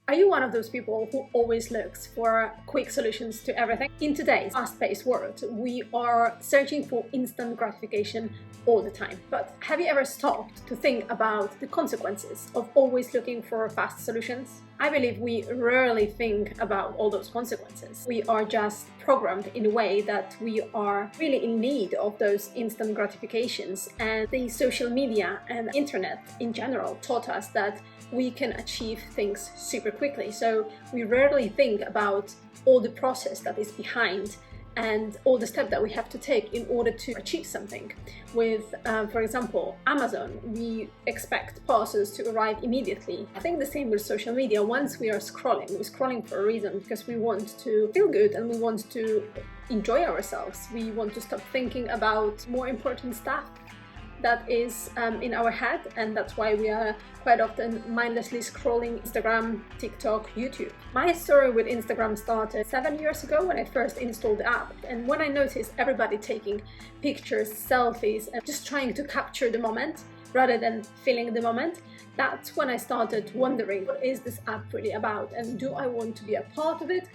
Are you one of those people who always looks for quick solutions to everything? In today's fast-paced world, we are searching for instant gratification all the time. But have you ever stopped to think about the consequences of always looking for fast solutions? I believe we rarely think about all those consequences. We are just programmed in a way that we are really in need of those instant gratifications, and the social media and internet in general taught us that we can achieve things super quickly. So we rarely think about all the process that is behind and all the steps that we have to take in order to achieve something. With, for example, Amazon, we expect parcels to arrive immediately. I think the same with social media. Once we are scrolling, we're scrolling for a reason, because we want to feel good and we want to enjoy ourselves. We want to stop thinking about more important stuff that is in our head, and that's why we are quite often mindlessly scrolling Instagram, TikTok, YouTube. My story with Instagram started 7 years ago when I first installed the app, and when I noticed everybody taking pictures, selfies, and just trying to capture the moment rather than feeling the moment, that's when I started wondering, what is this app really about, and do I want to be a part of it,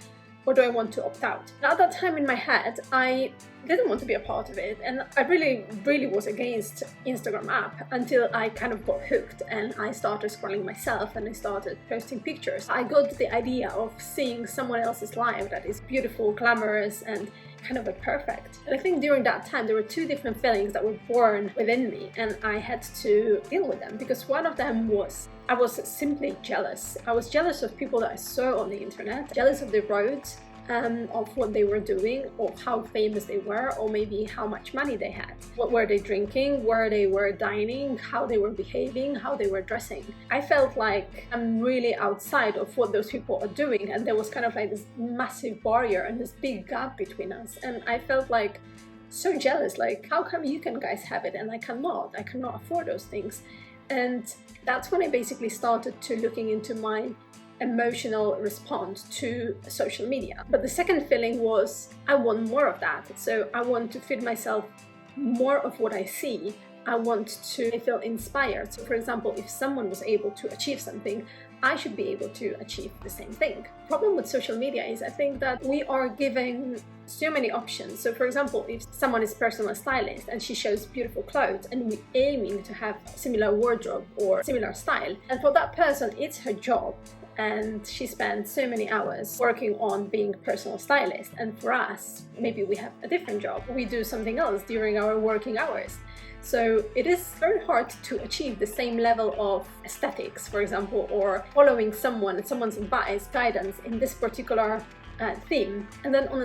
or do I want to opt out? At that time in my head, I didn't want to be a part of it, and I really was against Instagram app until I kind of got hooked and I started scrolling myself and I started posting pictures. I got the idea of seeing someone else's life that is beautiful, glamorous, and kind of perfect. And I think during that time there were two different feelings that were born within me, and I had to deal with them, because one of them was I was simply jealous. I was jealous of people that I saw on the internet, jealous of their roads, of what they were doing, of how famous they were, or maybe how much money they had. What were they drinking, where they were dining, how they were behaving, how they were dressing. I felt like I'm really outside of what those people are doing, and there was kind of like this massive barrier and this big gap between us, and I felt like so jealous, like how come you can guys have it and I cannot afford those things. And that's when I basically started to looking into my emotional response to social media. But the second feeling was I want more of that. So I want to feed myself more of what I see. I want to feel inspired. So for example, if someone was able to achieve something, I should be able to achieve the same thing. The problem with social media is I think that we are giving so many options. So for example, if someone is personal stylist and she shows beautiful clothes and we're aiming to have similar wardrobe or similar style, and for that person it's her job and she spends so many hours working on being a personal stylist, and for us maybe we have a different job, we do something else during our working hours. So it is very hard to achieve the same level of aesthetics, for example, or following someone's advice, guidance in this particular theme. And then on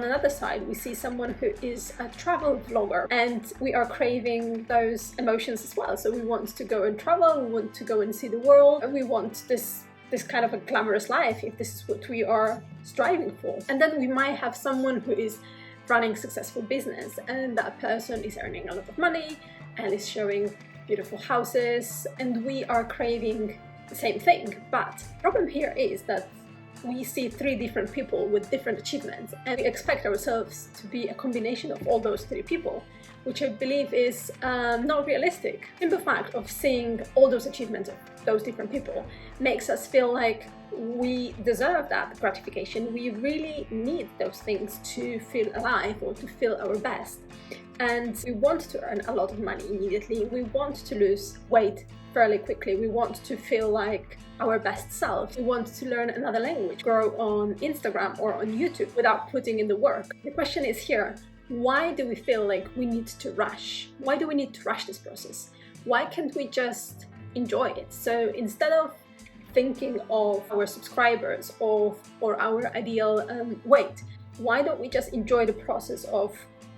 another side, we see someone who is a travel vlogger, and we are craving those emotions as well. So we want to go and travel, we want to go and see the world, and we want this kind of a glamorous life, if this is what we are striving for. And then we might have someone who is running successful business, and that person is earning a lot of money and is showing beautiful houses, and we are craving the same thing. But the problem here is that we see three different people with different achievements, and we expect ourselves to be a combination of all those three people, which I believe is not realistic. The simple fact of seeing all those achievements of those different people makes us feel like we deserve that gratification. We really need those things to feel alive or to feel our best. And we want to earn a lot of money immediately. We want to lose weight fairly quickly. We want to feel like our best self. We want to learn another language, grow on Instagram or on YouTube without putting in the work. The question is here, why do we feel like we need to rush? Why do we need to rush this process? Why can't we just enjoy it? So instead of thinking of our subscribers or our ideal weight, why don't we just enjoy the process of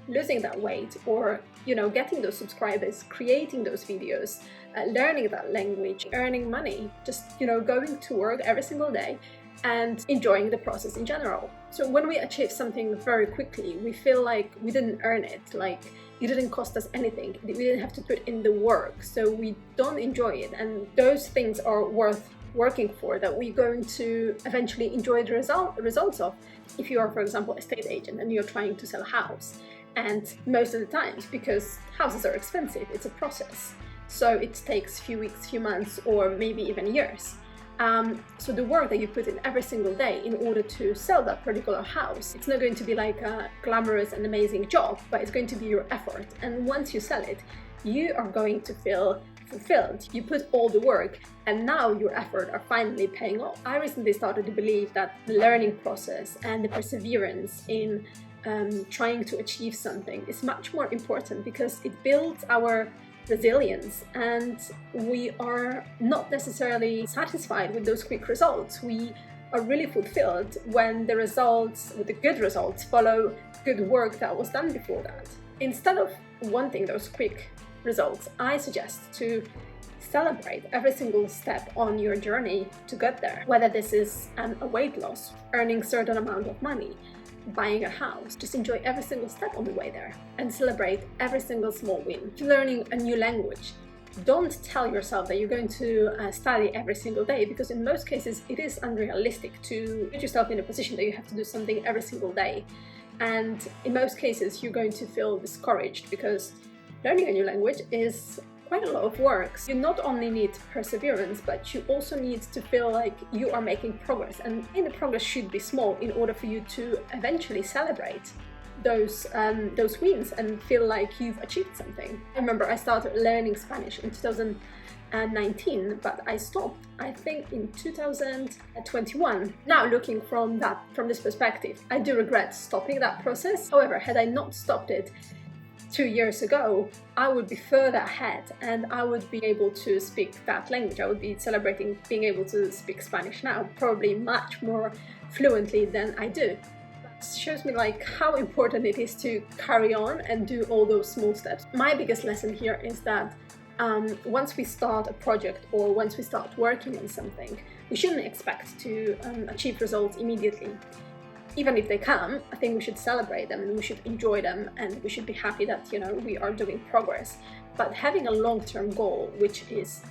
losing that weight, or getting those subscribers, creating those videos, learning that language, earning money, just going to work every single day and enjoying the process in general. So when we achieve something very quickly, we feel like we didn't earn it, like it didn't cost us anything, we didn't have to put in the work, so we don't enjoy it. And those things are worth working for, that we're going to eventually enjoy the results of. If you are, for example, a estate agent and you're trying to sell a house, and most of the times, because houses are expensive, it's a process, so it takes few weeks, few months, or maybe even years. So the work that you put in every single day in order to sell that particular house, it's not going to be like a glamorous and amazing job, but it's going to be your effort. And once you sell it, you are going to feel fulfilled. You put all the work and now your effort are finally paying off. I recently started to believe that the learning process and the perseverance in trying to achieve something is much more important, because it builds our resilience, and we are not necessarily satisfied with those quick results. We are really fulfilled when the results, with the good results, follow good work that was done before that. Instead of wanting those quick results, I suggest to celebrate every single step on your journey to get there. Whether this is a weight loss, earning a certain amount of money, buying a house, just enjoy every single step on the way there and celebrate every single small win. If you're learning a new language, don't tell yourself that you're going to study every single day, because in most cases it is unrealistic to put yourself in a position that you have to do something every single day. And in most cases you're going to feel discouraged, because learning a new language is quite a lot of work. You not only need perseverance, but you also need to feel like you are making progress, and the progress should be small in order for you to eventually celebrate those wins and feel like you've achieved something. I remember I started learning Spanish in 2019, but I stopped, I think, in 2021. Now, looking from this perspective, I do regret stopping that process. However, had I not stopped it 2 years ago, I would be further ahead and I would be able to speak that language. I would be celebrating being able to speak Spanish now, probably much more fluently than I do. It shows me like how important it is to carry on and do all those small steps. My biggest lesson here is that once we start a project or once we start working on something, we shouldn't expect to achieve results immediately. Even if they come, I think we should celebrate them and we should enjoy them, and we should be happy that, you know, we are doing progress. But having a long-term goal, which is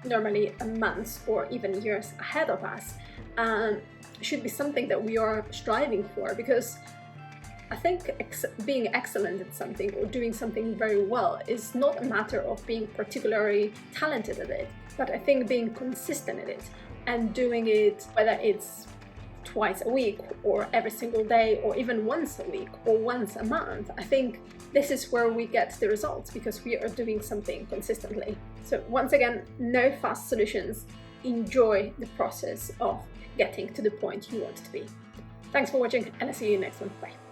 normally a month or even years ahead of us, should be something that we are striving for, because I think being excellent at something or doing something very well is not a matter of being particularly talented at it, but I think being consistent at it and doing it, whether it's twice a week or every single day or even once a week or once a month, I think this is where we get the results, because we are doing something consistently. So once again, no fast solutions. Enjoy the process of getting to the point you want to be. Thanks for watching, and I'll see you next one. Bye.